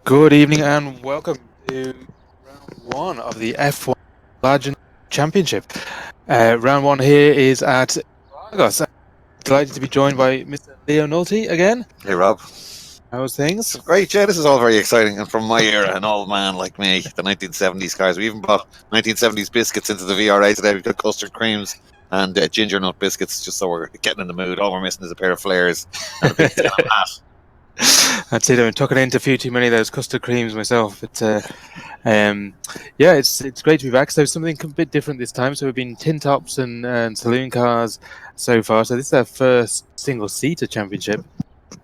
Good evening and welcome to round one of the F1 Legends Championship. Round one here is at Interlagos. Delighted to be joined by Mr. Leo Nolte again. Hey Rob. How's things? Great, yeah, this is all very exciting. And from my era, an old man like me, the 1970s cars, we even bought 1970s biscuits into the VRA today. We've got custard creams and ginger nut biscuits, just so we're getting in the mood. All we're missing is a pair of flares and a big denim hat. I'd say I'm tucking into a few too many of those custard creams myself. But yeah, it's great to be back. So something a bit different this time. So we've been tin tops and saloon cars so far. So this is our first single-seater championship,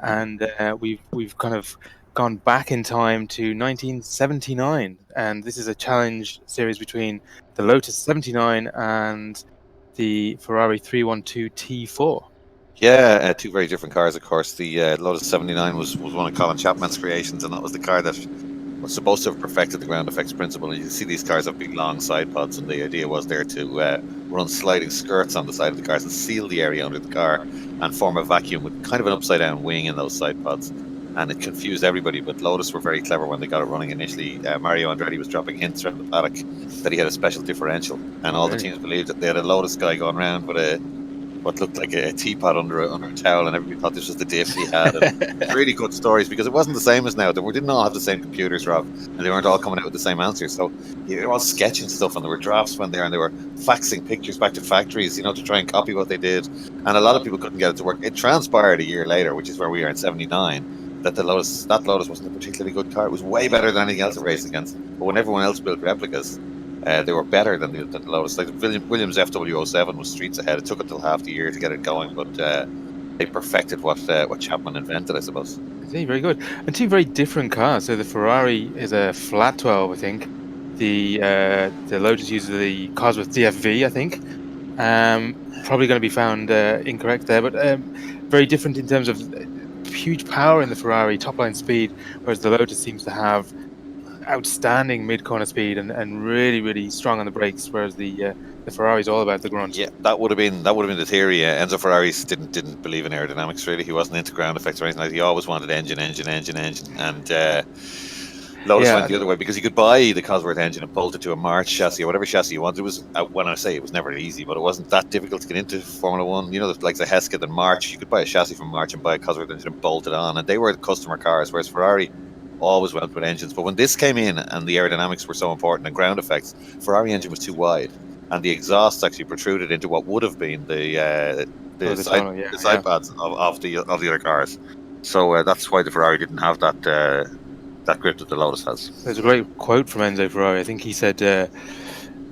and we've kind of gone back in time to 1979, and this is a challenge series between the Lotus 79 and the Ferrari 312 T4. Yeah, two very different cars, of course. The Lotus 79 was one of Colin Chapman's creations, and that was the car that was supposed to have perfected the ground effects principle. And you see these cars have big, long side pods, and the idea was there to run sliding skirts on the side of the cars and seal the area under the car and form a vacuum with kind of an upside-down wing in those side pods. And it confused everybody, but Lotus were very clever when they got it running initially. Mario Andretti was dropping hints around the paddock that he had a special differential, and all the teams believed that they had a Lotus guy going around with what looked like a teapot under a towel, and everybody thought this was the diff he had. And really good stories, because it wasn't the same as now. We didn't all have the same computers, Rob, and they weren't all coming out with the same answers. So they were all sketching stuff, and there were drafts when there, and they were faxing pictures back to factories, to try and copy what they did. And a lot of people couldn't get it to work. It transpired a year later, which is where we are in '79, that Lotus wasn't a particularly good car. It was way better than anything else it raced against. But when everyone else built replicas, they were better than the Lotus. Like Williams FW07 was streets ahead. It took until half the year to get it going, but they perfected what Chapman invented, I suppose. See, very good. And two very different cars. So the Ferrari is a flat 12, I think. The Lotus uses the Cosworth DFV, I think. Probably going to be found incorrect there, but very different in terms of huge power in the Ferrari, top line speed, whereas the Lotus seems to have outstanding mid-corner speed and really, really strong on the brakes, whereas the Ferrari is all about the grunt. Yeah, that would have been the theory. Enzo Ferraris didn't believe in aerodynamics, really. He wasn't into ground effects or anything like that. He always wanted engine, and Lotus went the other way, because you could buy the Cosworth engine and bolt it to a March chassis or whatever chassis you wanted. It was, when I say it was never easy, but it wasn't that difficult to get into Formula One. Like the Hesketh and March, you could buy a chassis from March and buy a Cosworth engine and bolt it on, and they were the customer cars, whereas Ferrari always went with engines. But when this came in and the aerodynamics were so important and ground effects, Ferrari engine was too wide, and the exhaust actually protruded into what would have been the the Oh, the tonal, yeah, the yeah. side pads of the other cars. So that's why the Ferrari didn't have that grip that the Lotus has. There's a great quote from Enzo Ferrari. I think he said,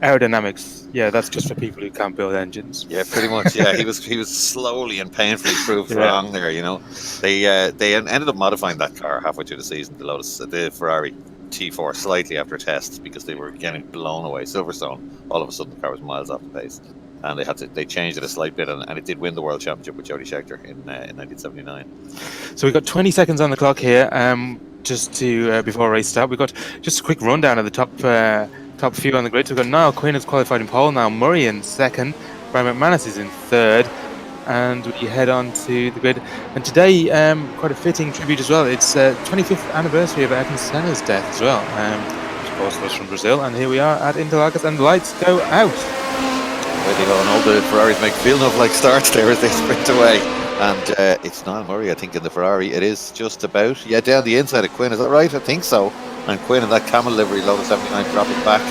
"Aerodynamics, yeah, that's just for people who can't build engines." Yeah, pretty much. Yeah, he was slowly and painfully proved Yeah. wrong there. You know, they ended up modifying that car halfway through the season. The Ferrari T4 slightly after tests because they were getting blown away. Silverstone, all of a sudden the car was miles off the pace, and they changed it a slight bit, and it did win the world championship with Jody Scheckter in 1979. So we've got 20 seconds on the clock here. Just to before race start, we've got just a quick rundown of the top few on the grid. So we've got Niall Quinn has qualified in pole, now Murray in second, Brian McManus is in third, and we head on to the grid. And today, quite a fitting tribute as well. It's 25th anniversary of Ayrton Senna's death as well. Which of course was from Brazil, and here we are at Interlagos, and the lights go out. There they go, and all the Ferraris make feel-enough-like starts there as they sprint away. And it's Niall Murray, I think, in the Ferrari. It is just about, down the inside of Quinn. Is that right? I think so. And Quinn in that camel livery, Lotus 79, dropping back.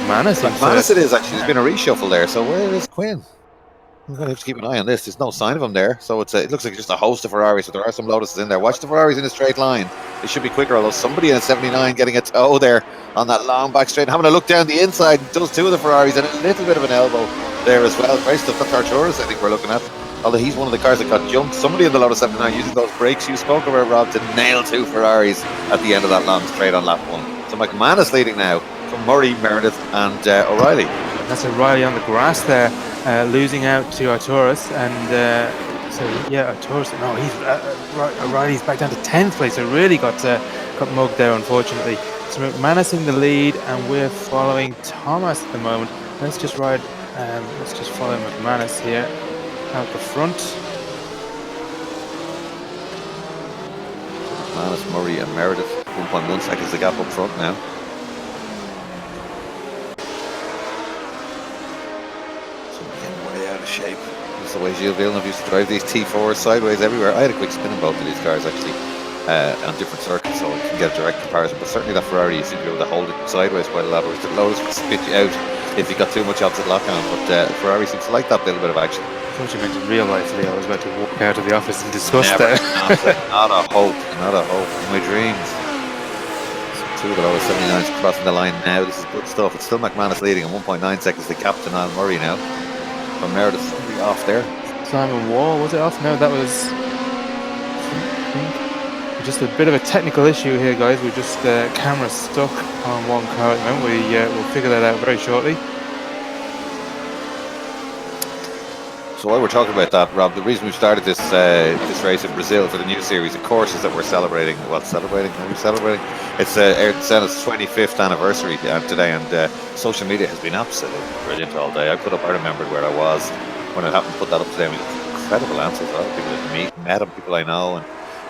McManus it is, actually. There's been a reshuffle there. So where is Quinn? I'm going to have to keep an eye on this. There's no sign of him there. So it looks like just a host of Ferraris, but there are some Lotuses in there. Watch the Ferraris in a straight line. They should be quicker, although somebody in a 79 getting a toe there on that long back straight. Having a look down the inside, does two of the Ferraris and a little bit of an elbow there as well. Great stuff. That's Arturus, I think we're looking at. Although he's one of the cars that got jumped. Somebody in the Lotus 79 using those brakes you spoke about, Rob, to nail two Ferraris at the end of that long straight on lap one. So McManus leading now from Murray, Meredith and O'Reilly. That's O'Reilly on the grass there, losing out to Arturus. And Arturus, no, O'Reilly's back down to 10th place. So really got mugged there, unfortunately. So McManus in the lead, and we're following Thomas at the moment. Let's just follow McManus here out the front. McManus, Murray and Meredith, 1.1 seconds the gap up front now. So getting way out of shape. That's the way Gilles Villeneuve used to drive these T4s sideways everywhere. I had a quick spin in both of these cars actually on different circuits, so I can get a direct comparison. But certainly that Ferrari, you seem to be able to hold it sideways quite a lot, whereas the Lotus would spit you out if you got too much opposite lock-on. But Ferrari seems to like that little bit of action. I thought you meant in real life, Leo. I was about to walk out of the office and discuss that. Not a hope in my dreams. So two of the Lotus 79s crossing the line now. This is good stuff. It's still McManus leading in 1.9 seconds. The captain, Niall Murray now. From Meredith, somebody off there. Simon Wall, was it off? No, that was... Just a bit of a technical issue here, guys. We're just camera stuck on one car at the moment. We'll figure that out very shortly. So while we're talking about that, Rob, the reason we started this race in Brazil for the new series, of course, is that we're celebrating. Are we celebrating? It's Ayrton Senna's 25th anniversary today, and social media has been absolutely brilliant all day. I remembered where I was when it happened. Put that up today. We got incredible answers. A lot of people that met him, people I know,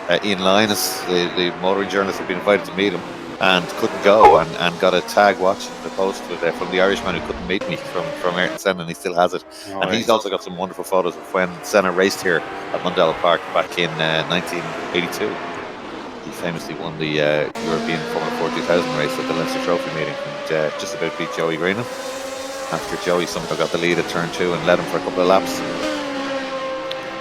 and Ian Linus, the motoring journalist, had been invited to meet him and couldn't go, and got a tag watch the post from the Irishman who couldn't meet me from Ayrton Senna, and he still has it. And he's also got some wonderful photos of when Senna raced here at Mondello Park back in 1982. He famously won the European Formula 4 2000 race at the Leinster Trophy meeting, and just about beat Joey Greenham after Joey somehow got the lead at turn 2 and led him for a couple of laps.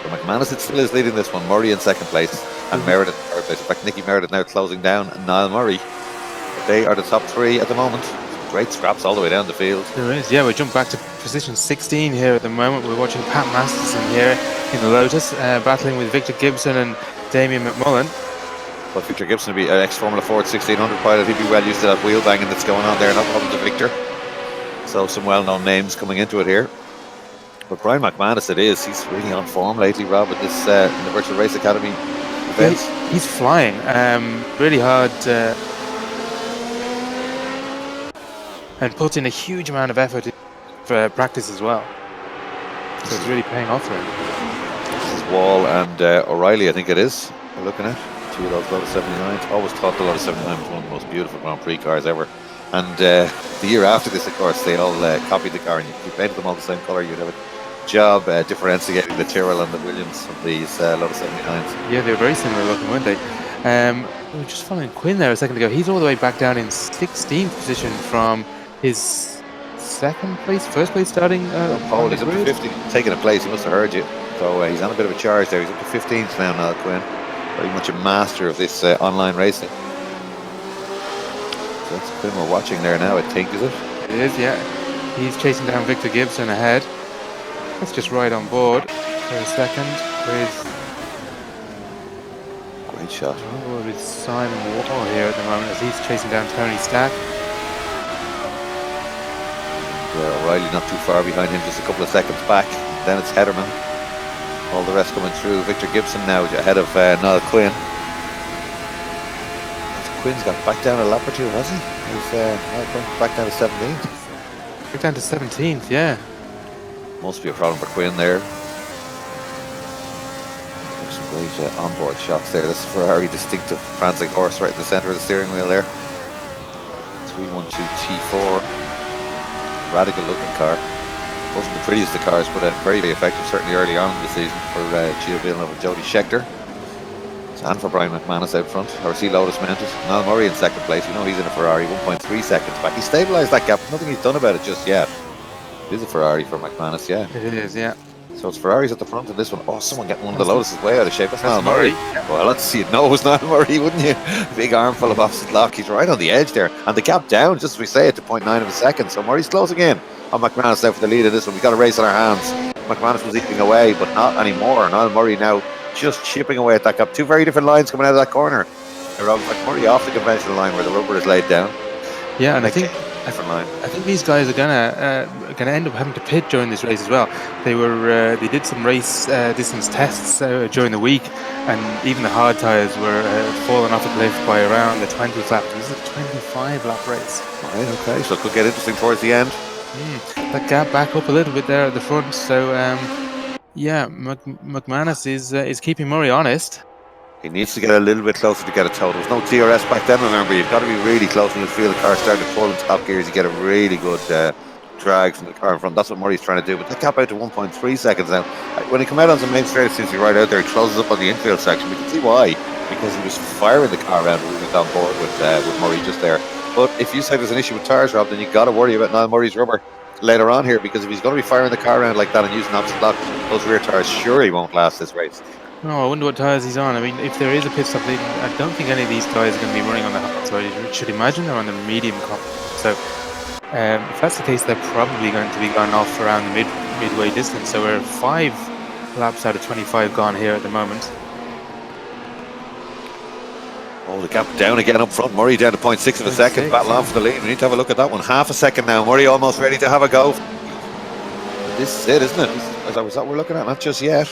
So McManus still is leading this one. Murray in second place and Meredith in third place. In fact, Nicky Meredith now closing down and Niall Murray. They are the top three at the moment. Great scraps all the way down the field. There is, yeah. We jump back to position 16 here at the moment. We're watching Pat Masterson here in the Lotus, battling with Victor Gibson and Damien McMullen. Well, Victor Gibson will be an ex-Formula Ford 1600 pilot. He'd be well used to that wheel banging that's going on there. No problem to Victor. So some well-known names coming into it here. But Brian McManus, he's really on form lately, Rob, with this in the Virtual Race Academy events. He's flying really hard and puts in a huge amount of effort for practice as well. So it's really paying off for him. This is Wall and O'Reilly, I think it is, we're looking at. Two of those Lotus 79s. Always thought the Lotus 79 was one of the most beautiful Grand Prix cars ever. And the year after this, of course, they all copied the car, and you painted them all the same colour. You'd have a job differentiating the Tyrrell and the Williams from these Lotus 79s. Yeah, they were very similar looking, weren't they? We were just following Quinn there a second ago. He's all the way back down in 16th position from his first place starting. Paul, he's up to 50, taking a place. He must have heard you. So he's on a bit of a charge there. He's up to 15th now, Niall Quinn. Very much a master of this online racing. So that's Quinn we're watching there now, I think, is it? It is, yeah. He's chasing down Victor Gibson ahead. Let's just ride on board for a second with... Great shot. With Simon Wall here at the moment as he's chasing down Tony Stack. O'Reilly not too far behind him, just a couple of seconds back. Then it's Hederman. All the rest coming through. Victor Gibson now ahead of Niall Quinn. Quinn's got back down a lap or two, has he? He's Niall Quinn back down to 17th. Back down to 17th, yeah. Must be a problem for Quinn there. There's some great onboard shots there. This Ferrari distinctive prancing horse right in the centre of the steering wheel there. 312 T4. Radical looking car. Wasn't the prettiest of cars, but very, very effective, certainly early on in the season for Gio Villeneuve and Jody Scheckter. And for Brian McManus out front. RC Lotus mounted. Niall Murray in second place. You know he's in a Ferrari, 1.3 seconds back. He stabilised that gap. Nothing he's done about it just yet. It is a Ferrari for McManus, yeah. It is, yeah. So it's Ferraris at the front of this one. Oh, someone getting one of the Lotus way out of shape. That's Niall Murray. Well, let's see it. No, it was Niall Murray, wouldn't you? Big armful of opposite lock. He's right on the edge there. And the gap down, just as we say it, to 0.9 of a second. So Murray's closing in on McManus now for the lead of this one. We've got a race on our hands. McManus was eating away, but not anymore. Niall Murray now just chipping away at that gap. Two very different lines coming out of that corner. Murray off the conventional line where the rubber is laid down. Yeah, and I think line. I think these guys are gonna end up having to pit during this race as well. They did some race distance tests during the week, and even the hard tyres were falling off a cliff by around the 20th lap. This is a 25 lap race. Right, okay, so it could get interesting towards the end. That gap back up a little bit there at the front. So yeah, McManus is keeping Murray honest. He needs to get a little bit closer to get a total. There was no DRS back then, remember. You've got to be really close when you feel the car starting to pull in top gears. You get a really good drag from the car in front. That's what Murray's trying to do. But that gap out to 1.3 seconds now. When he come out on the main straight, it seems to be right out there. He closes up on the infield section. We can see why. Because he was firing the car around when we went on board with Murray just there. But if you say there's an issue with tyres, Rob, then you've got to worry about Niall Murray's rubber later on here. Because if he's going to be firing the car around like that and using opposite lock, those rear tyres surely won't last this race. No, I wonder what tyres he's on. I mean, if there is a pit stop, I don't think any of these guys are going to be running on the hot side. You should imagine they're on the medium comp. So if that's the case, they're probably going to be gone off around the midway distance. So we're 5 laps out of 25 gone here at the moment. Oh, the gap down again up front. Murray down to 0.6 of a second. Battle on for the lead. We need to have a look at that one. Half a second now. Murray almost ready to have a go. This is it, isn't it? Is that what we're looking at? Not just yet.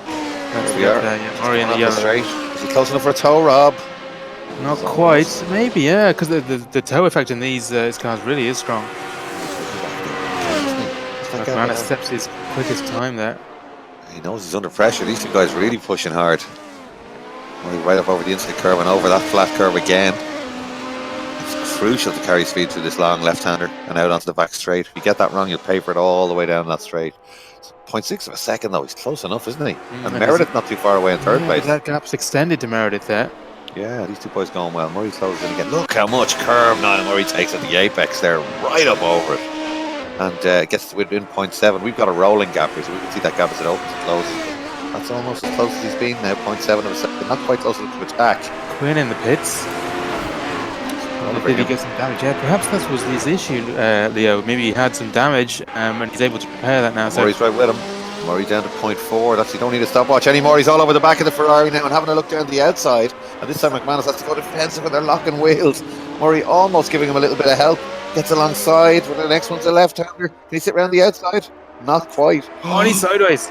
That's we are. Yeah, Murray in the yellow. Straight. Is he close enough for a tow, Rob? Not quite. Maybe, yeah, because the tow effect in these cars really is strong. McManus steps his quickest time there. He knows he's under pressure. These two guys really pushing hard. Murray right up over the inside curve and over that flat curve again. It's crucial to carry speed through this long left-hander and out onto the back straight. If you get that wrong, you'll pay for it all the way down that straight. 0.6 of a second though, he's close enough, isn't he? And Meredith not too far away in third place. That gap's extended to Meredith there. Yeah, these two boys going well. Murray closes in again. Look how much curve now Murray takes at the apex there, right up over it. And gets to within 0.7. We've got a rolling gap here, so we can see that gap as it opens and closes. That's almost as close as he's been now, 0.7 of a second. Not quite close enough to attack. Quinn in the pits. Did he get some damage? Yeah, perhaps that was his issue, Leo. Maybe he had some damage and he's able to repair that now. So Murray's right with him. Murray down to 0.4. That's, you don't need a stopwatch anymore. He's all over the back of the Ferrari now and having a look down the outside. And this time McManus has to go defensive and they're locking wheels. Murray almost giving him a little bit of help. Gets alongside. Well, the next one's a left-hander. Can he sit around the outside? Not quite. Oh, and he's sideways.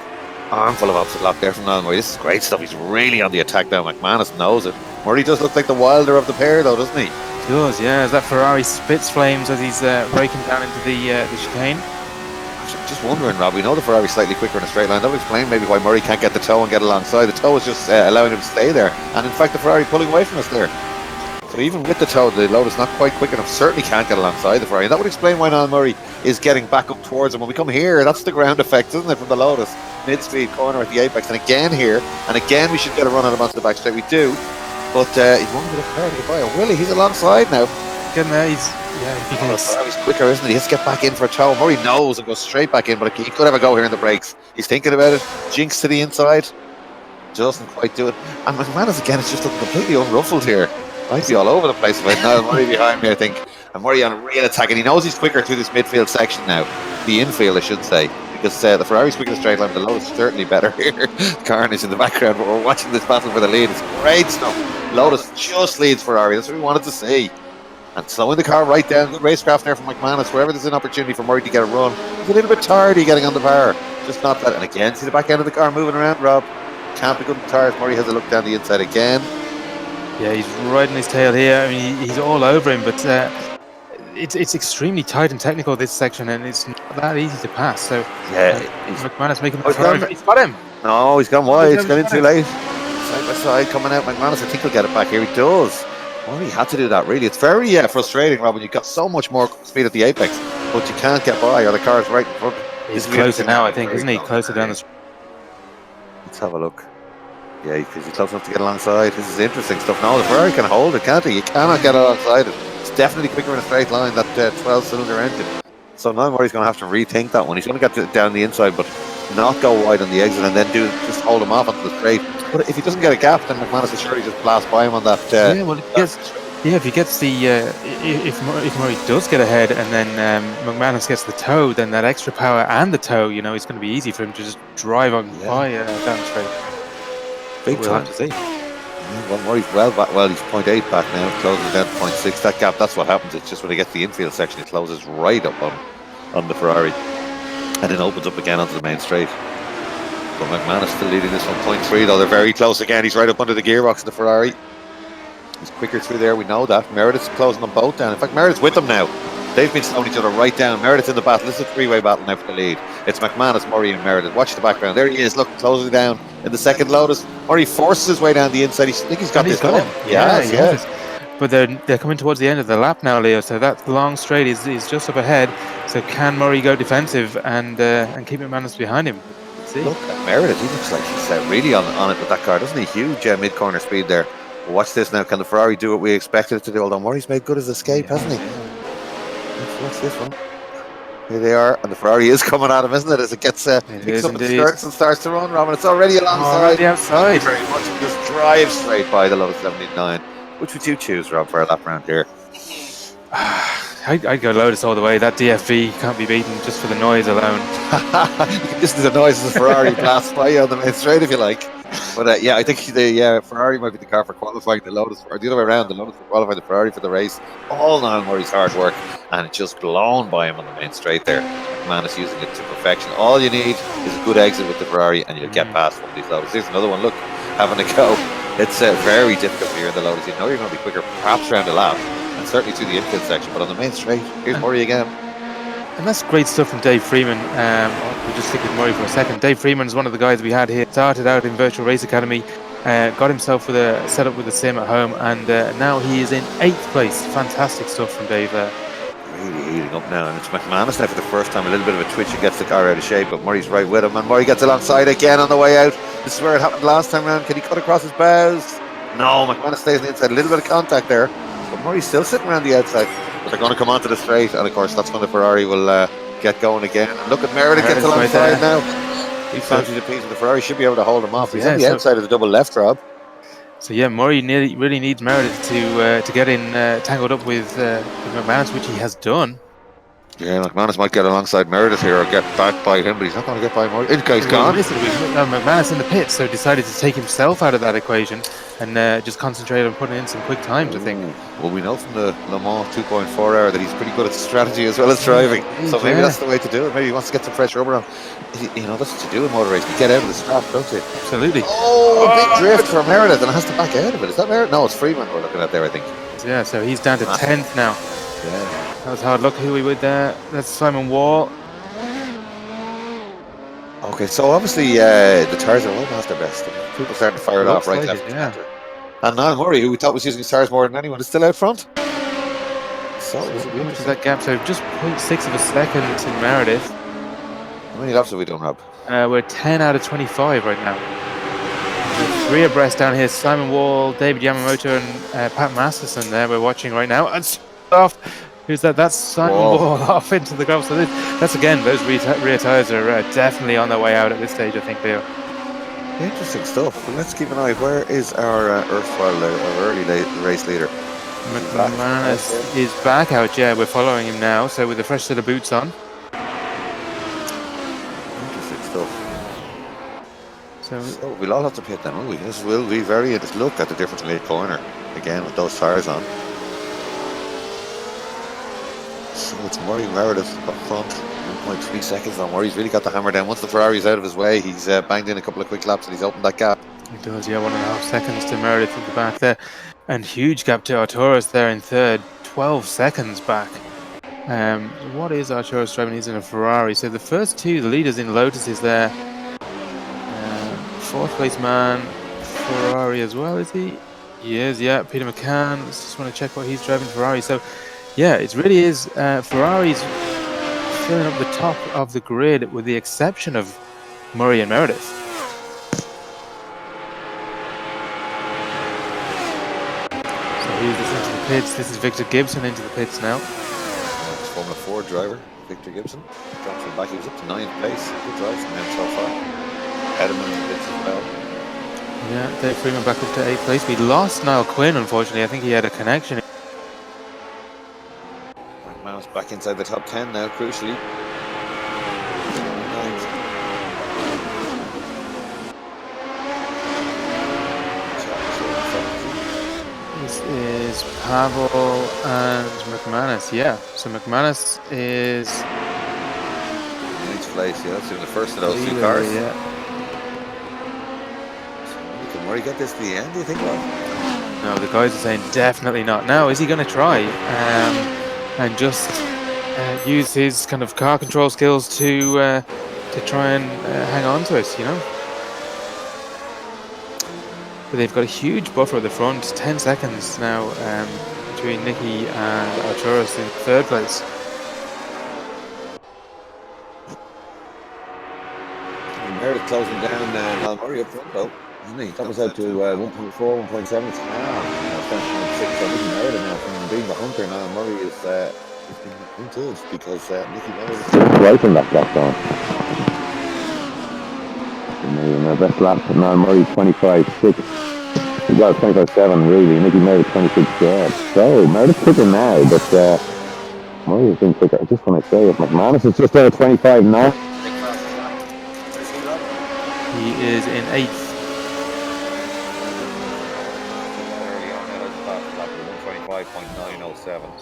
Armful of opposite lock there from Niall Murray. This is great stuff. He's really on the attack now. McManus knows it. Murray does look like the wilder of the pair though, doesn't he? He does, yeah. As that Ferrari spits flames as he's braking down into the chicane. Just wondering, Rob, we know the Ferrari's slightly quicker in a straight line. That would explain maybe why Murray can't get the tow and get alongside. The tow is just allowing him to stay there. And in fact, the Ferrari pulling away from us there. So even with the tow, the Lotus not quite quick enough. Certainly can't get alongside the Ferrari. And that would explain why Niall Murray is getting back up towards him. When we come here, that's the ground effect, isn't it, from the Lotus? Mid-speed corner at the apex. And again here. And again we should get a run on him onto the back straight. We do. But he's one bit of power to get by. Willie, he's alongside now. getting there. If he Oh, gets, Ferrari's quicker, isn't he? He has to get back in for a toe. Murray knows and goes straight back in, but he could have a go here in the brakes. He's thinking about it. Jinx to the inside. Doesn't quite do it. And McManus again is just looking completely unruffled here. Might be all over the place if I know Murray behind me, I think. And Murray on a real attack, and he knows he's quicker through this midfield section now. The infield, I should say. Because the Ferrari's quicker in the straight line, the Lotus is certainly better here. Carnage in the background, but we're watching this battle for the lead. It's great stuff. Lotus just leads Ferrari. That's what we wanted to see. And slowing the car right down. Good racecraft there from McManus. Wherever there's an opportunity for Murray to get a run. He's a little bit tardy getting on the bar. Just not that. And again, see the back end of the car moving around, Rob. Can't be good with tires. Murray has a look down the inside again. yeah, he's riding his tail here. I mean, he's all over him, but it's extremely tight and technical, this section, and it's not that easy to pass. So Yeah, McManus making the Ferrari. He's got him. No, he's gone wide. He's gone in too late. Side by side coming out. McManus, I think he'll get it back here. He does. Murray had to do that, really. It's very frustrating, Robin. You've got so much more speed at the apex, but you can't get by, or the car's right in front. He's closer now, I think, isn't he? Closer down the street. Let's have a look. Yeah, because he's close enough to get alongside. This is interesting stuff. No, the Ferrari can hold it, can't he? You cannot get alongside it. It's definitely quicker in a straight line, that 12-cylinder engine. So now Murray's going to have to rethink that one. He's going to get down the inside, but not go wide on the exit and then just hold him off onto the straight. But if he doesn't get a gap, then McManus will surely just blast by him on that. If he gets the if Murray does get ahead and then McManus gets the toe, then that extra power and the toe, it's going to be easy for him to just drive on by down the straight. Big time to see. Well, Murray's he's 0.8 back now, closing down to 0.6. That gap, that's what happens. It's just when he gets the infield section, it closes right up on the Ferrari and then opens up again onto the main straight. But McManus still leading this 1.3, though. They're very close again. He's right up under the gearbox of the Ferrari. He's quicker through there, we know that. Meredith's closing them both down. In fact, Meredith's with them now. They've been slowing each other right down. Meredith's in the battle. This is a three-way battle now for the lead. It's McManus, Murray and Meredith. Watch the background. There he is, look, closing down in the second Lotus. Murray forces his way down the inside. I think he's got this going. Yeah. But they're coming towards the end of the lap now, Leo, so that long straight is just up ahead. So can Murray go defensive and keep McManus behind him? See? Look at Meredith. He looks like he's really on it with that car, doesn't he? Huge mid-corner speed there. But watch this now. Can the Ferrari do what we expected it to do? Although Murray's made good his escape, hasn't he? Watch this one. Here they are, and the Ferrari is coming at him, isn't it? As it gets picks up its skirts and starts to run, Robin. It's already alongside. Already outside. Very much. It just drives straight by the Lotus 79. Which would you choose, Rob, for a lap round here? I'd go Lotus all the way. That DFV can't be beaten just for the noise alone. This is the noise as the Ferrari blasts by you on the main straight, if you like. But I think the Ferrari might be the car for qualifying the Lotus, or the other way around, the Lotus for qualifying the Ferrari for the race. All Niall Murray's hard work, and it's just blown by him on the main straight there. Man is using it to perfection. All you need is a good exit with the Ferrari, and you'll get past one of these Lotus. Here's another one. Look, having a go. It's very difficult here in the Lotus. You know you're going to be quicker, perhaps around a lap, and certainly through the infield section. But on the main straight, here's Murray again. And that's great stuff from Dave Freeman. We'll just stick with Murray for a second. Dave Freeman is one of the guys we had here. Started out in Virtual Race Academy, got himself with a setup with a sim at home, and now he is in 8th place. Fantastic stuff from Dave there. Really heating up now, and it's McManus now for the first time. A little bit of a twitch and gets the car out of shape, but Murray's right with him, and Murray gets alongside again on the way out. This is where it happened last time round. Can he cut across his bows? No, McManus stays on the inside. A little bit of contact there, but Murray's still sitting around the outside. But they're going to come onto the straight, and of course that's when the Ferrari will get going again. And look at Meredith gets alongside right now. He fancies a piece of the Ferrari. Should be able to hold him off. He's on the outside of the double left, Rob. So yeah, Murray really needs Meredith to get in tangled up with McManus, which he has done. Yeah, McManus might get alongside Meredith here or get back by him, but he's not going to get by Murray. This guy's gone. McManus in the pit, so decided to take himself out of that equation and just concentrate on putting in some quick times, I think. Well, we know from the Le Mans 2.4 hour that he's pretty good at strategy as well as driving. So maybe that's the way to do it. Maybe he wants to get some fresh rubber on. That's what you do in motor racing. You get out of the strap, don't you? Absolutely. Big drift from Meredith, and has to back out of it. Is that Meredith? No, it's Freeman we're looking at there, I think. Yeah, so he's down to 10th now. Yeah. That was hard luck. Who are we with there? That's Simon Wall. Okay, so obviously the tyres are well past their best. People starting to fire it off right, left, yeah. And Niall Murray, who we thought was using his tyres more than anyone, is still out front. So how much is that gap? So just 0.6 of a second to Meredith. How many laps have we done, Rob? We're 10 out of 25 right now. So 3 abreast down here. Simon Wall, David Yamamoto, and Pat Masterson there we're watching right now. And off. Who's that? That's Simon Whoa. Wall off into the gravel. So that's again, those rear tyres are definitely on their way out at this stage, I think, Leo. Interesting stuff. Well, let's keep an eye. Where is our erstwhile, our early race leader? McManus is back out, yeah. We're following him now, so with a fresh set of boots on. Interesting stuff. So we'll all have to pit then, won't we? This will be very interesting. Look at the difference in the corner again with those tyres on. So it's Murray Meredith up front, 1.3 seconds now. Murray's really got the hammer down. Once the Ferrari's out of his way, he's banged in a couple of quick laps and he's opened that gap. He does, yeah, 1.5 seconds to Meredith at the back there. And huge gap to Arturus there in third, 12 seconds back. What is Arturus driving? He's in a Ferrari. So the first two, the leaders in Lotuses there. Fourth place man, Ferrari as well, is he? He is, yeah. Peter McCann. Let's just want to check what he's driving Ferrari. So, yeah, it really is Ferrari's filling up the top of the grid with the exception of Murray and Meredith. So here's this into the pits. This is Victor Gibson into the pits now. Formula 4 driver, Victor Gibson. Drops him back. He was up to 9th place. Good drive from him so far. Edelman in the pits as well. Yeah, Dave Freeman back up to 8th place. We lost Niall Quinn, unfortunately. I think he had a connection. McManus back inside the top 10 now, crucially. This is Pavel and McManus, yeah. So McManus is 9th place, yeah. That's in the first of those two cars. Yeah. Can Murray get this to the end, do you think? No, the guys are saying definitely not. Now, is he going to try and just use his kind of car control skills to try and hang on to it, you know? But they've got a huge buffer at the front, 10 seconds now between Nicky and Arturus in third place. Meredith closing down Niall Murray up front though, isn't he? That was out to 1.4, 1.7. It's half. 6. So Nicky Meredith now from being the hunter. Niall Murray is been good because Nicky Meredith is right in that lap down. And our best lap for Niall Murray 25.6. Well, 25.7 really. Nicky Meredith 26. So Meredith's quicker now, but Murray has been quicker. I just want to say if McManus is just over 25 now. He is in 8th.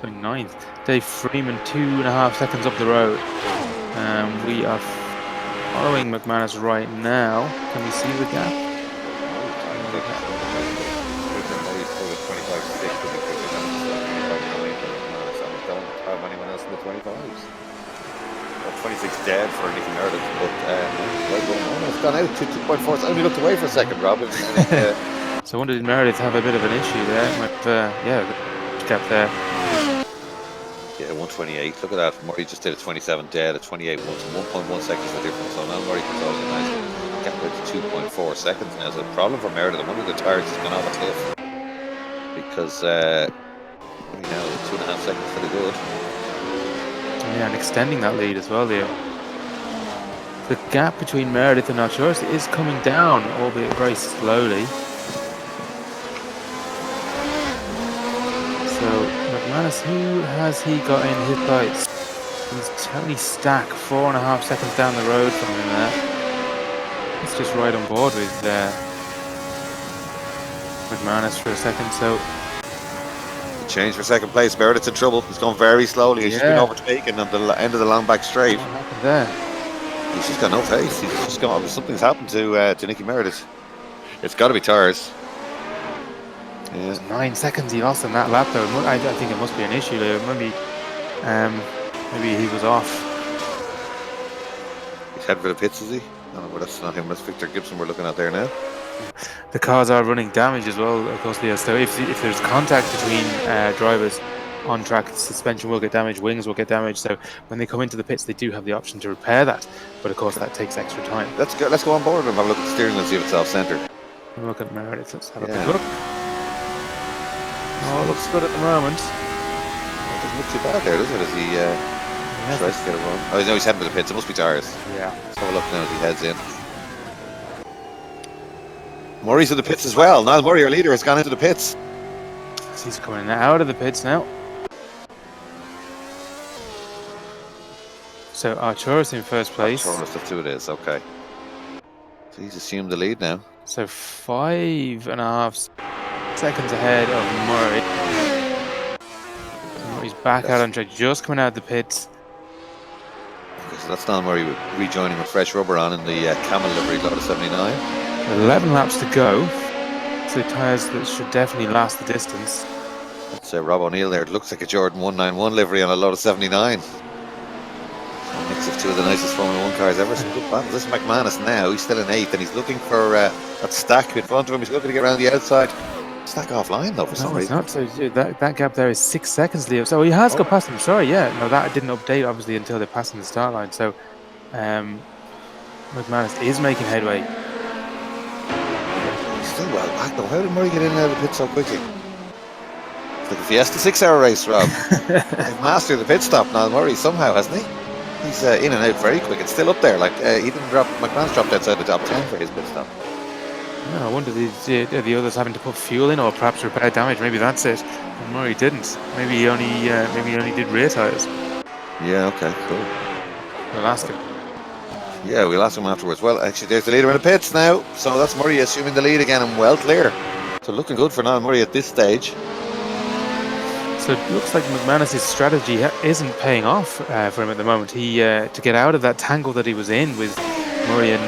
So 9th. Dave Freeman 2.5 seconds up the road. We are following McManus right now. Can we see the gap? Have anyone else in the 25s? 26 dead for Nicky Meredith, but it's gone out to 2.4. I only looked away for a second, Rob. So I wonder, did Meredith have a bit of an issue there? But yeah, the gap there. Yeah, 128. Look at that. Murray just did a 27 dead, a 28 1.1 seconds the difference. So now Murray controls a nice gap out to 2.4 seconds now. So the problem for Meredith, I wonder the tires has gone off a cliff because you know, 2.5 seconds for the good. Yeah, and extending that lead as well, Leo. The gap between Meredith and Arturus is coming down, albeit very slowly. So, McManus, who has he got in his sights? He's Tony Stack, 4.5 seconds down the road from him there. He's just right on board with McManus for a second, so... Change for second place. Meredith's in trouble. He's gone very slowly. He's just been overtaken at the end of the long back straight. What happened there? He's just got no pace. He's just gone. Something's happened to Nicky Meredith. It's got to be tires. Yeah. 9 seconds he lost in that lap though. I think it must be an issue there. Maybe he was off. He's heading for the pits, is he? No, but that's not him. That's Victor Gibson we're looking at there now. The cars are running damage as well, of course, Leo. So if there's contact between drivers on track, the suspension will get damaged, wings will get damaged. So when they come into the pits, they do have the option to repair that. But of course, that takes extra time. Let's go on board and have a look at the steering wheel and see if it's off-centered. Look at Meredith. Let's have a quick look. Oh, it looks good at the moment. doesn't look too bad there, does it? As he tries to get it wrong. Oh, no, he's heading to the pits. It must be tyres. Yeah. Let's have a look now as he heads in. Murray's in the pits as well. Niall Murray, our leader, has gone into the pits. So he's coming out of the pits now. So Arturus in first place. Arturus, that's who it is. Okay. So he's assumed the lead now. So 5.5 seconds ahead of Murray. Murray's back out on track, just coming out of the pits. Okay, so that's Niall Murray rejoining with fresh rubber on in the Camel livery Lotus 79. 11 laps to go. So tyres that should definitely last the distance. That's Rob O'Neill there. It looks like a Jordan 191 livery on a Lotus 79. A mix of two of the nicest Formula 1 cars ever. Some good battles. This is McManus now. He's still in 8th and he's looking for that stack in front of him. He's looking to get around the outside. Stack offline though for some reason. Not. So that gap there is 6 seconds, Leo. So he has got past him. Sorry, yeah. No, that didn't update obviously until they're passing the start line. So McManus is making headway. He's still well back though. How did Murray get in and out of the pit so quickly? It's like a Fiesta 6-hour race, Rob. They've mastered the pit stop now, Murray, somehow, hasn't he? He's in and out very quick. It's still up there. Like he didn't drop. McManus dropped outside the top 10 for his pit stop. No, I wonder are the others having to put fuel in or perhaps repair damage. Maybe that's it. And Murray didn't. Maybe he only did rear tyres. Yeah. Okay. Cool. We'll ask him. Yeah, we'll ask him afterwards. Well, actually, there's the leader in the pits now. So that's Murray assuming the lead again and well clear. So looking good for Niall Murray at this stage. So it looks like McManus' strategy isn't paying off for him at the moment. He to get out of that tangle that he was in with Murray and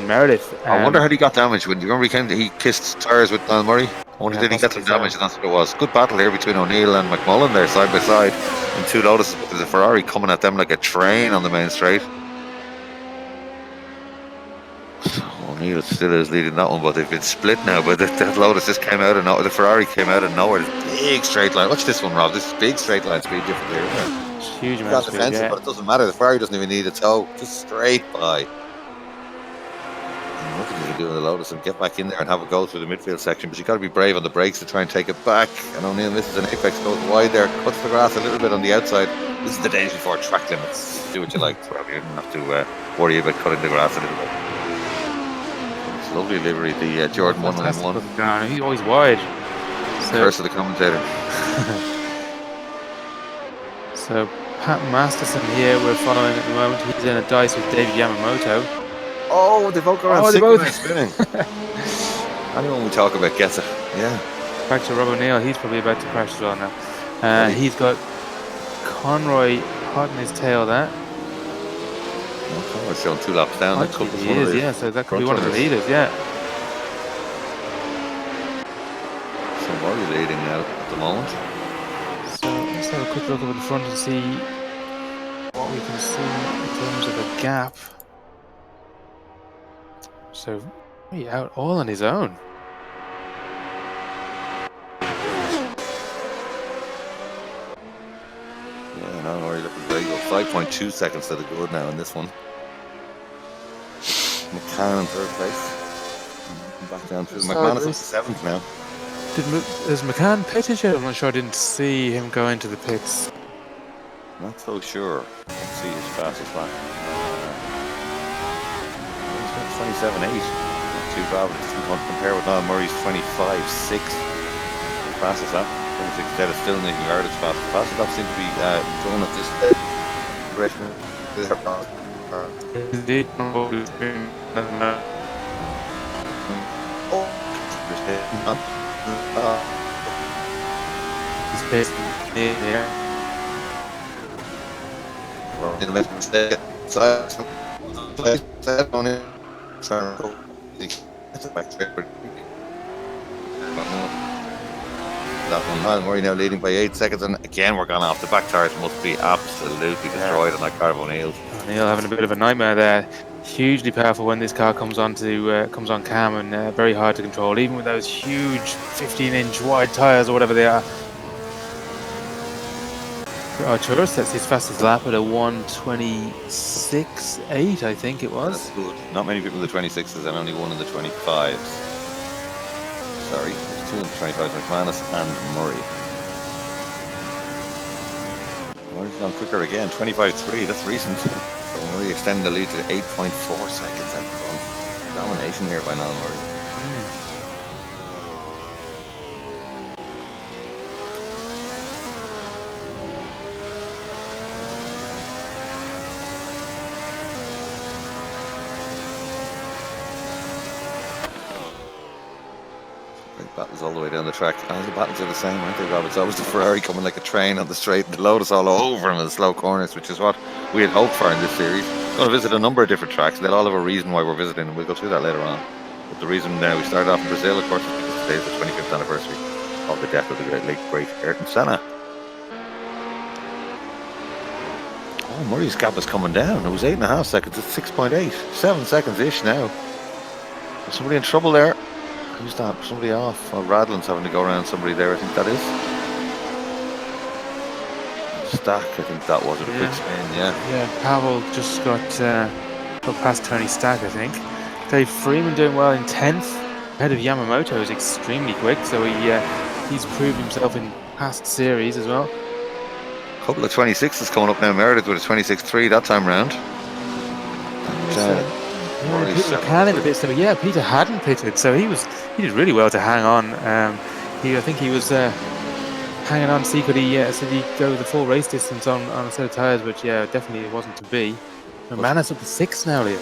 Meredith. I wonder how he got damaged. When you remember he kissed tyres with Niall Murray. I wonder did he get some damage, and that's what it was. Good battle here between O'Neill and McMullen there, side by side, in two Lotuses. There's a Ferrari coming at them like a train on the main straight. O'Neill still is leading that one, but they've been split now. But that Lotus just came out of nowhere. The Ferrari came out of nowhere. Big straight line. Watch this one, Rob. This big straight line speed difference here, isn't it? Huge amount of speed, defensive, yeah. but it doesn't matter. The Ferrari doesn't even need a tow. Just straight by. Nothing you can do in the Lotus and get back in there and have a go through the midfield section, but you've got to be brave on the brakes to try and take it back. And O'Neill misses an apex, goes wide there, cuts the grass a little bit on the outside. This is the days before track limits. Do what you like, Rob. You didn't have to worry about cutting the grass a little bit. It's lovely livery, the Jordan 191. He's always wide. So, curse of the commentator. So Pat Masterson here we're following at the moment. He's in a dice with David Yamamoto. Oh, they both go around spinning. Anyone we talk about gets it. Yeah. Back to Rob O'Neill. He's probably about to crash as well now. He's got Conroy hot in his tail there. Well, Conroy's showing 2 laps down. He is, yeah. So that could be one of the leaders, yeah. So Murray leading now at the moment. So let's have a quick look over the front and see what we can see in terms of a gap. So he out all on his own. Yeah, no, Murray looking very good. 5.2 seconds to the good now in this one. McCann in 3rd place. Back down to McManus is 7th now. Is McCann pitted yet? I'm not sure. I didn't see him go into the pits. Not so sure. Let's see his fastest lap. 27.8. Not too bad, but it's going to compare with Niall Murray's 25.6. Fastest lap. 26 dead is still Nick Meredith's fastest. Fastest lap seems to be drawn at this Indeed. He's paced there. In the mistake. On it. That one, Niall Murray now leading by 8 seconds, and again we're gone off. The back tires must be absolutely destroyed on that car of O'Neill's. O'Neill having a bit of a nightmare there. Hugely powerful when this car comes on cam, and very hard to control, even with those huge 15-inch wide tires or whatever they are. Arturus sets his fastest lap at a 1:26.8, I think it was. That's good. Not many people in the 26s and only one in the 25s. Sorry, there's 2 in the 25s, McManus and Murray. Murray's gone quicker again, 25.3, that's recent. So Murray extending the lead to 8.4 seconds out front. Domination here by Niall Murray. Battles all the way down the track. And the battles are the same, aren't they, Rob? It's always the Ferrari coming like a train on the straight, and the Lotus all over him in the slow corners, which is what we had hoped for in this series. We're going to visit a number of different tracks. They'll all have a reason why we're visiting, and we'll go through that later on. But the reason we started off in Brazil, of course, is because today is the 25th anniversary of the death of the great Ayrton Senna. Oh, Murray's gap is coming down. It was 8.5 seconds. It's 6.8. 7 seconds-ish now. Is somebody in trouble there? Who's that? Somebody off. Well, Radlin's having to go around somebody there, I think that is. Stack, I think that was a quick spin, yeah. Yeah, Pavel just got past Tony Stack, I think. Dave Freeman doing well in 10th. Ahead of Yamamoto is extremely quick, so he's proved himself in past series as well. A couple of 26s coming up now. Meredith with a 26.3 that time round. Peter McCann in the pit, yeah, Peter hadn't pitted, so he did really well to hang on. I think he was hanging on to see could he go the full race distance on a set of tyres, but yeah, definitely it wasn't to be. Manus up to 6 now, Liam.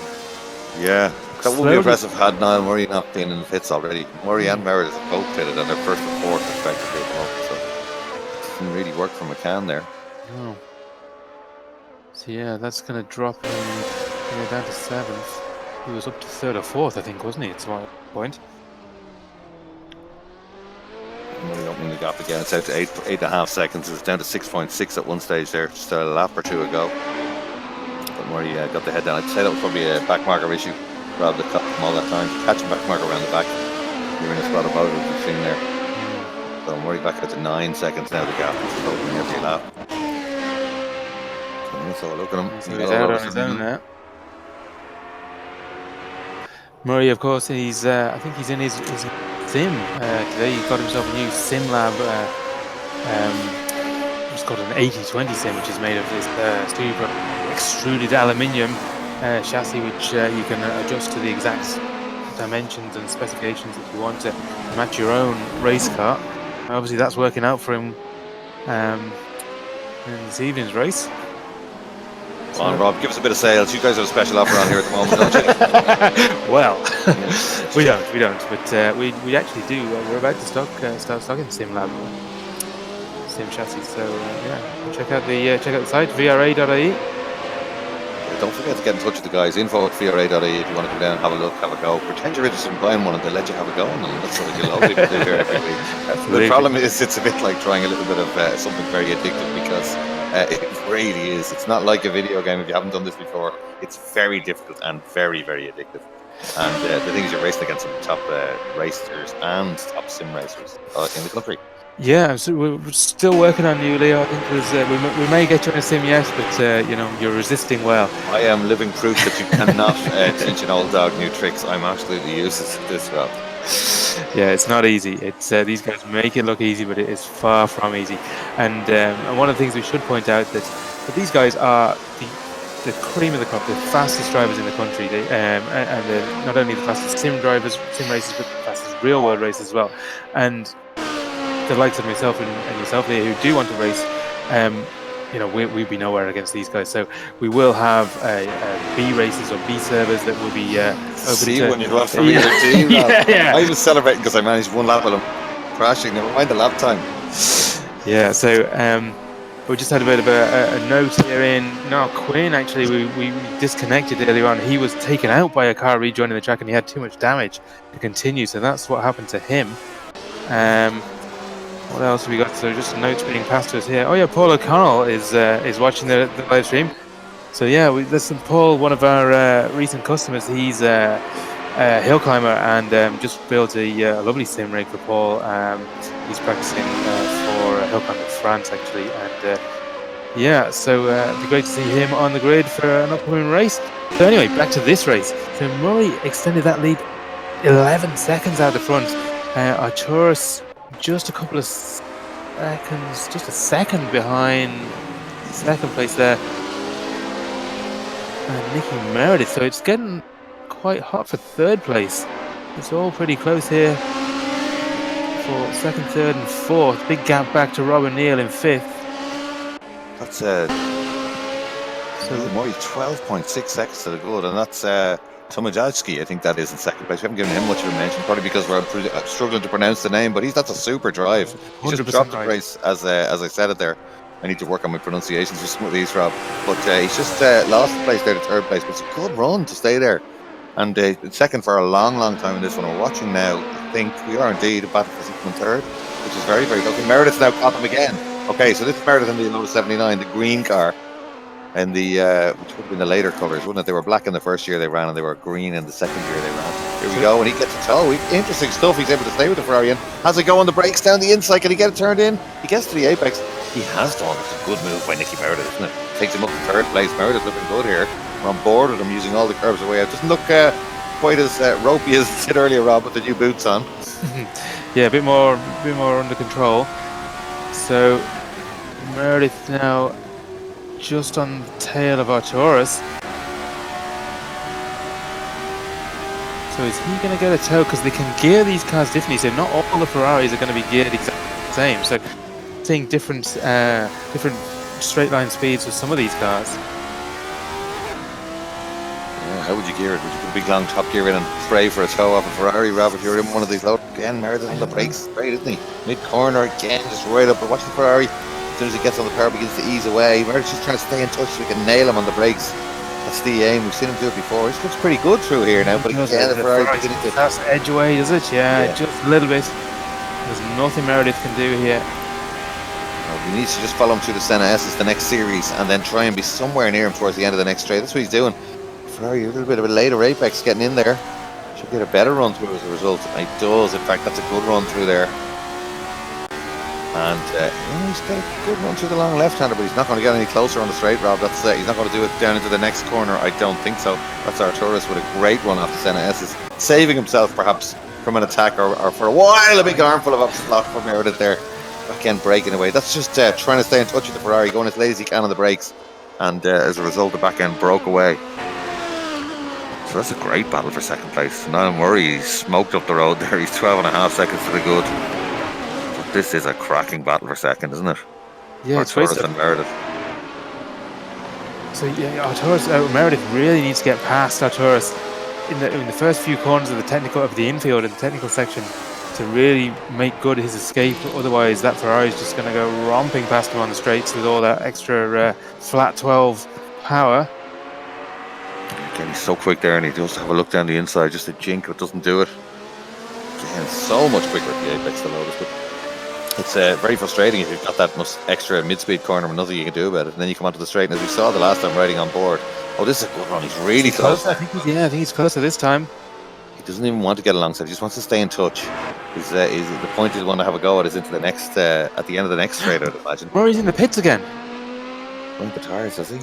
Yeah, that would be impressive had Niall Murray not been in the pits already. Murray and Meredith have both pitted on their first and fourth respectively at the moment, so it didn't really work for McCann there. No. So yeah, that's going to drop him down to 7th. He was up to 3rd or 4th, I think, wasn't he, at some point? Murray opening the gap again. It's out to 8.5 seconds. It's down to 6.6 at one stage there, just a lap or two ago. But Murray got the head down. I'd say that was probably a backmarker issue rather than cut him all that time. Catching backmarker around the back. You're in a spot about it, as you've seen there. So Murray back out to 9 seconds now. The gap is opening every lap. So look at him. He's out on his own now. Murray, of course, I think he's in his sim today. He's got himself a new sim lab. It's got an 80/20 sim, which is made of this super extruded aluminium chassis, which you can adjust to the exact dimensions and specifications that you want to match your own race car. Obviously, that's working out for him in this evening's race. Come on, Rob, give us a bit of sales. You guys have a special offer on here at the moment, don't you? Well, we don't, but we actually do. We're about to start stocking SimLab sim chassis. So yeah, check out the site VRA.ie. Don't forget to get in touch with the guys. info@VRA.ie if you want to come down, have a look, have a go. Pretend you're interested in buying one and they'll let you have a go on them. That's what you love to do here every week. The problem is it's a bit like trying a little bit of something very addictive because it really is. It's not like a video game if you haven't done this before. It's very difficult and very, very addictive. And the thing is, you're racing against some of the top racers and top sim racers in the country. Yeah, so we're still working on you, Leo. I think we may get you in a sim, yes, but you're resisting well. I am living proof that you cannot teach an old dog new tricks. I'm absolutely useless at this, Rob. Yeah, it's not easy. It's these guys make it look easy, but it is far from easy. And one of the things we should point out that these guys are the cream of the crop, the fastest drivers in the country. And they're not only the fastest sim racers, but the fastest real world racers as well. And the likes of myself and yourself here who do want to race, we'd be nowhere against these guys. So we will have B races or B servers that will be open to... when you'd want from either team. I was celebrating because I managed one lap with him crashing. Never mind the lap time. Yeah, so we just had a bit of a note here in Noel Quinn. Actually, we disconnected earlier on. He was taken out by a car rejoining the track and he had too much damage to continue. So that's what happened to him. What else have we got? So just notes being passed to us here. Oh yeah, Paul O'Connell is watching the live stream. So yeah, listen, Paul, one of our recent customers. He's a hill climber and just built a lovely sim rig for Paul. He's practicing for Hill Climber France actually, and so it'd be great to see him on the grid for an upcoming race. So anyway, back to this race. So Murray extended that lead 11 seconds out the front. Arturus just a couple of seconds, just a second behind second place there. And Nicky Meredith, so it's getting quite hot for third place. It's all pretty close here for second, third, and fourth. Big gap back to Rob O'Neill in fifth. That's Murray 12.6 seconds to the good, and that's Tomaszewski, I think that is in second place. We haven't given him much of a mention, probably because we're struggling to pronounce the name, but that's a super drive. He just dropped the race as I said it there. I need to work on my pronunciations for some of these, Rob. But he's just lost the place there to third place, but it's a good run to stay there. And second for a long, long time in this one. We're watching now. I think we are indeed a battle for second and third, which is very, very good. Meredith's now caught them again. Okay, so this is Meredith in the Lotus 79, the green car. And the which would have been the later colours, wouldn't it? They were black in the first year they ran, and they were green in the second year they ran. Here we go, and he gets a toe. Interesting stuff. He's able to stay with the Ferrari. And has it go on the brakes down the inside? Can he get it turned in? He gets to the apex. He has done. It's a good move by Nicky Meredith, isn't it? Takes him up to third place. Meredith looking good here. We're on board with him using all the curves away out. Doesn't look quite as ropey as I said earlier, Rob, with the new boots on. Yeah, a bit more under control. So Meredith now just on the tail of Arturus. So is he going to get a toe? Because they can gear these cars differently. So not all the Ferraris are going to be geared exactly the same. So seeing different straight line speeds with some of these cars. Yeah, how would you gear it? Would you put a big long top gear in and pray for a toe off a Ferrari, Rob? If you're in one of these low again, Meredith on the brakes, great, isn't he? Mid corner again, just right up. But watch the Ferrari. As soon as he gets on the power, begins to ease away. Meredith's just trying to stay in touch so we can nail him on the brakes. That's the aim. We've seen him do it before. He looks pretty good through here now, but again, the Ferrari beginning to edge away, does it? Yeah, just a little bit. There's nothing Meredith can do here. He needs to just follow him through the Senna S's, the next series, and then try and be somewhere near him towards the end of the next straight. That's what he's doing. Ferrari, a little bit of a later apex getting in there. Should get a better run through as a result. And he does. In fact, that's a good run through there. And he's got a good run through the long left-hander, but he's not going to get any closer on the straight, Rob. That's he's not going to do it down into the next corner. I don't think so. That's Arturus with a great run off the Senna S's, saving himself perhaps from an attack or for a while a big armful of upslot from Meredith there. Back end breaking away. That's just trying to stay in touch with the Ferrari, going as late as he can on the brakes, and as a result the back end broke away. So that's a great battle for second place. Niall Murray smoked up the road there. He's 12.5 seconds to the good. But this is a cracking battle for second, isn't it? Yeah, Arturus and Meredith. So yeah, Arturus, Meredith really needs to get past Arturus in the first few corners of the infield in the technical section to really make good his escape. Otherwise that Ferrari is just going to go romping past him on the straights with all that extra flat 12 power. Again, he's so quick there, and he does have a look down the inside, just a jink, but doesn't do it. Again, so much quicker at the apex, the Lotus, but it's very frustrating if you've got that much extra mid-speed corner and nothing you can do about it, and then you come onto the straight, and as we saw the last time riding on board, this is a good run. He's really close. I think he's closer this time. He doesn't even want to get alongside. He just wants to stay in touch. The point he's want to have a go at is into the next at the end of the next straight, I'd imagine. Murray's in the pits again. Going the tires, does he?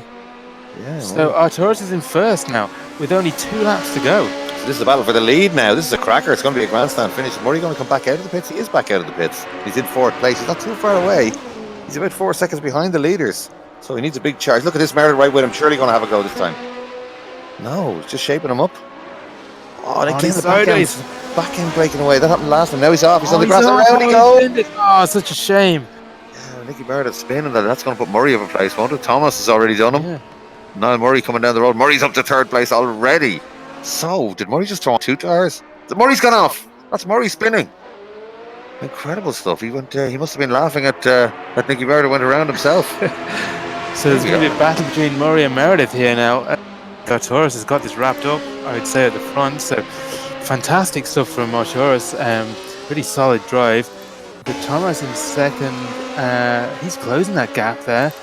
Yeah. So Arturus is in first now with only 2 laps to go. So this is a battle for the lead now. This is a cracker. It's going to be a grandstand finish. Is Murray going to come back out of the pits? He is back out of the pits. He's in fourth place. He's not too far away. He's about 4 seconds behind the leaders. So he needs a big charge. Look at this Meredith right with him. Surely going to have a go this time. No, he's just shaping him up. Oh, and again, the back end breaking away. That happened last time. Now he's off. He's on the grass. Around he goes. Oh, such a shame. Yeah, Nicky Meredith spinning that. That's going to put Murray over place, won't it? Thomas has already done him. Yeah. Now Murray coming down the road. Murray's up to third place already. So, did Murray just throw on 2 tires? Murray's gone off. That's Murray spinning. Incredible stuff. He went. He must have been laughing at Nicky Meredith went around himself. So there's going to be a battle between Murray and Meredith here now. Arturus has got this wrapped up, I would say, at the front. So fantastic stuff from Arturus. Really solid drive. But Thomas in second. He's closing that gap there.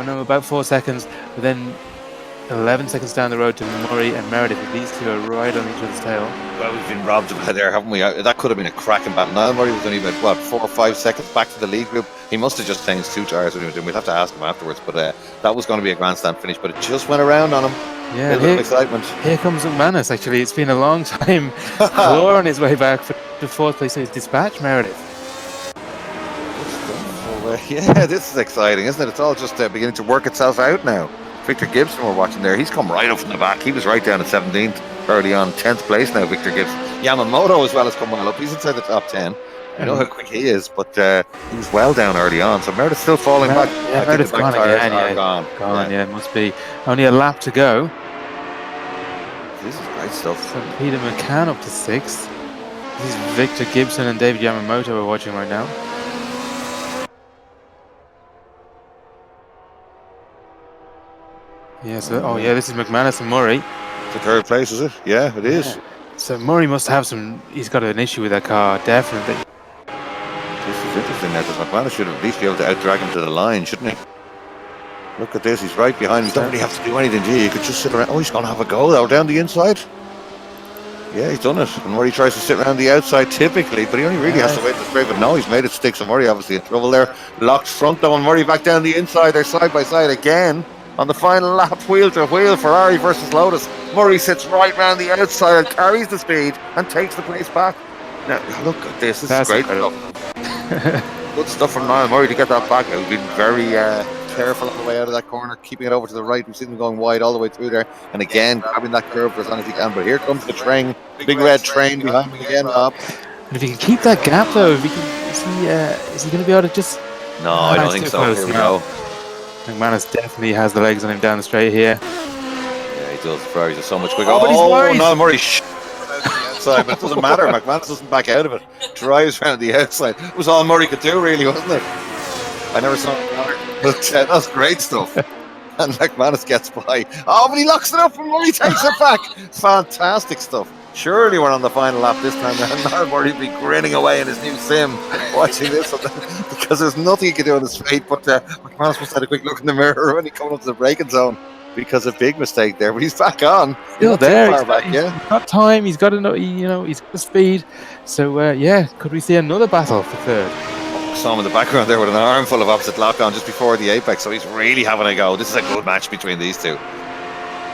No, about 4 seconds. But then 11 seconds down the road to Murray and Meredith. These two are right on each other's tail. Well, we've been robbed of there, haven't we? That could have been a cracking battle. Niall Murray was only about 4 or 5 seconds back to the lead group. He must have just changed 2 tires when he was doing. We'll have to ask him afterwards. But that was going to be a grandstand finish. But it just went around on him. Yeah, a little bit of excitement. Here comes McManus. Actually, it's been a long time. Clawing his way back to 4th place. So he's dispatched Meredith. yeah, this is exciting, isn't it? It's all just beginning to work itself out now. Victor Gibson we're watching there. He's come right up from the back. He was right down at 17th early on. 10th place now, Victor Gibson. Yamamoto as well has come well up. He's inside the top 10. You know how quick he is, but he was well down early on. So Meredith's still falling back. Yeah, Meredith's gone again. Gone. Yeah, it must be only a lap to go. This is great stuff. So Peter McCann up to 6th. This is Victor Gibson and David Yamamoto we're watching right now. Yeah, so, this is McManus and Murray. To 3rd place, is it? Yeah, it is. So Murray must have he's got an issue with that car, definitely. This is interesting now, because McManus should at least be able to out-drag him to the line, shouldn't he? Look at this, he's right behind him. You don't really have to do anything, do you? You could just sit around. Oh, he's going to have a go, though, down the inside. Yeah, he's done it. And Murray tries to sit around the outside typically, but he only really has to wait for the straight. But no, he's made it stick, so Murray obviously in trouble there. Locked front, though, and Murray back down the inside. They're side by side again. On the final lap, wheel to wheel, Ferrari versus Lotus. Murray sits right round the outside, carries the speed, and takes the place back. Now, look at this. This is great stuff. Good stuff from Niall Murray to get that back. He's been very careful on the way out of that corner, keeping it over to the right. We've seen him going wide all the way through there. And again, grabbing that curve for as long as he can. But here comes the train, big red train behind him again, Rob. And if he can keep that gap, though, is he going to be able to just... No, I don't think so. Here we go. McManus definitely has the legs on him down the straight here. Yeah, he does. Ferraris are so much quicker. But he's wide. No, Murray outside, but it doesn't matter. McManus doesn't back out of it. Drives around the outside. It was all Murray could do, really, wasn't it? I never saw it, but that's great stuff. And McManus gets by. Oh, but he locks it up and Murray takes it back. Fantastic stuff. Surely we're on the final lap this time, and now Murray'd be grinning away in his new sim, watching this, because there's nothing he can do on the straight. But McManus must have had a quick look in the mirror when he comes up to the braking zone, because a big mistake there. But he's back on. Still there. He's got time. He's got enough. He's got the speed. So could we see another battle for 3rd? Saw him in the background there with an armful of opposite lock on just before the apex. So he's really having a go. This is a good match between these two.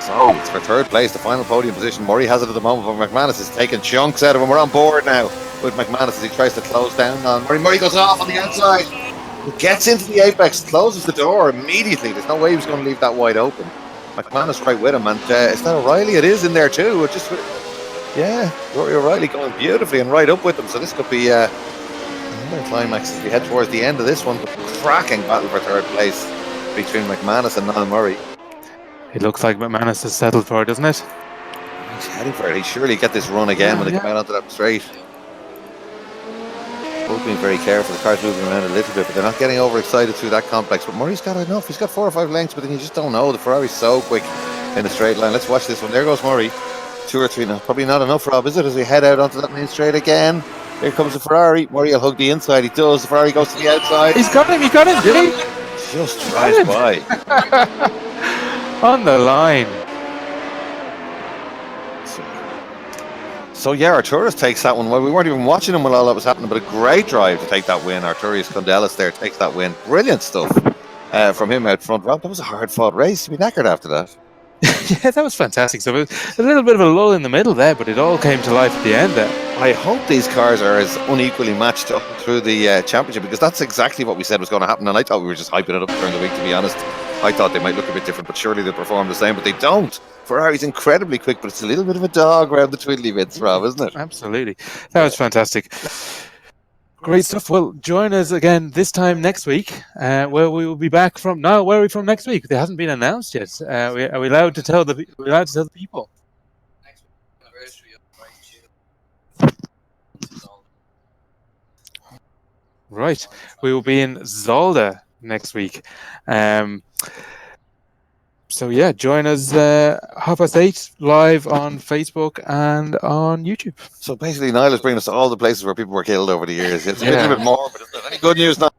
So it's for 3rd place, the final podium position. Murray has it at the moment, but McManus is taking chunks out of him. We're on board now with McManus as he tries to close down on Murray. Murray goes off on the outside. He gets into the apex, closes the door immediately. There's no way he was going to leave that wide open. McManus right with him, and is that O'Reilly? It is in there too. Rory O'Reilly going beautifully and right up with him. So this could be another climax as we head towards the end of this one. The cracking battle for 3rd place between McManus and Niall Murray. It looks like McManus has settled for it, doesn't it? He's heading for it. He'll surely get this run again when they come out onto that straight. Both being very careful. The car's moving around a little bit, but they're not getting overexcited through that complex. But Murray's got enough. He's got 4 or 5 lengths, but then you just don't know. The Ferrari's so quick in the straight line. Let's watch this one. There goes Murray. 2 or 3 now. Probably not enough, Rob, is it? As we head out onto that main straight again. Here comes the Ferrari. Murray will hug the inside. He does. The Ferrari goes to the outside. He's got him. He got him. Did he? Just drives by. On the line. So Arturus takes that one. Well, we weren't even watching him while all that was happening, but a great drive to take that win. Arturius Condelis there takes that win. Brilliant stuff from him out front. Rob, that was a hard-fought race. He knackered after that. Yeah, that was fantastic. So it was a little bit of a lull in the middle there, but it all came to life at the end there. I hope these cars are as unequally matched up through the championship, because that's exactly what we said was going to happen, and I thought we were just hyping it up during the week, to be honest. I thought they might look a bit different, but surely they'll perform the same, but they don't. Ferrari's incredibly quick, but it's a little bit of a dog around the twiddly bits, Rob, isn't it? Absolutely. That was fantastic. Great stuff. Well, join us again this time next week, where we will be back from. Now, where are we from next week? It hasn't been announced yet. Are we allowed to tell the people? Right. We will be in Zolder next week. So yeah, join us 8:30 live on Facebook and on YouTube. So basically, Niall is bringing us to all the places where people were killed over the years. It's a little bit more, but is there any good news now?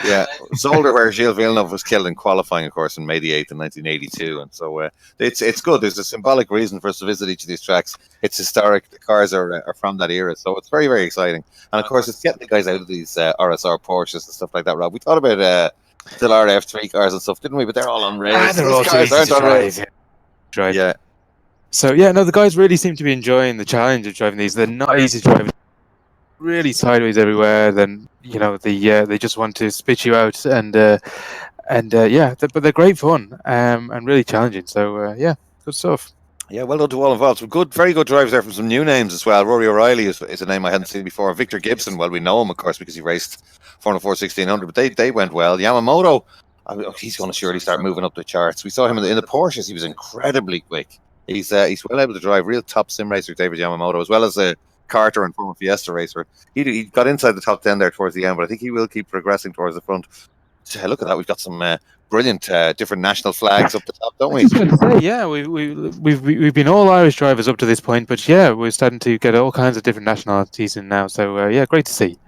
Yeah, Zolder, where Gilles Villeneuve was killed in qualifying, of course, on May the 8th in 1982, and so it's good. There's a symbolic reason for us to visit each of these tracks. It's historic. The cars are from that era, so it's very, very exciting. And of course, it's getting the guys out of these RSR Porsches and stuff like that. Rob, we thought about still RF3 cars and stuff, didn't we? But they're all on rails. They're all too easy to drive. Yeah. So yeah, no, the guys really seem to be enjoying the challenge of driving these. They're not easy to drive. really sideways everywhere. Then they just want to spit you out, and but they're great fun and really challenging. So good stuff. Yeah, well done to all involved. Some good, very good drives there from some new names as well. Rory O'Reilly is a name I hadn't seen before. Victor Gibson, well, we know him, of course, because he raced 404 1600, but they went well. Yamamoto, he's going to surely start moving up the charts. We saw him in the Porsches. He was incredibly quick. He's well able to drive. Real top sim racer, David Yamamoto, as well as a karter and former Fiesta racer. He got inside the top 10 there towards the end, but I think he will keep progressing towards the front. So, look at that. We've got some brilliant different national flags up the top, don't we? Yeah, we've been all Irish drivers up to this point, but yeah, we're starting to get all kinds of different nationalities in now. So yeah, great to see.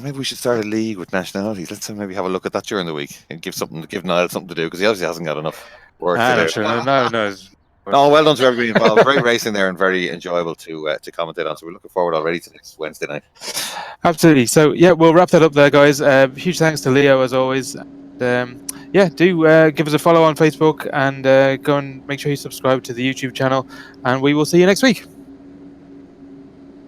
Maybe we should start a league with nationalities. Let's maybe have a look at that during the week and give Niall something to do, because he obviously hasn't got enough work to do. Sure. No. No, well done to everybody involved. Great racing there and very enjoyable to commentate on. So we're looking forward already to next Wednesday night. Absolutely. So yeah, we'll wrap that up there, guys. Huge thanks to Leo as always. Yeah, do give us a follow on Facebook and go and make sure you subscribe to the YouTube channel, and we will see you next week.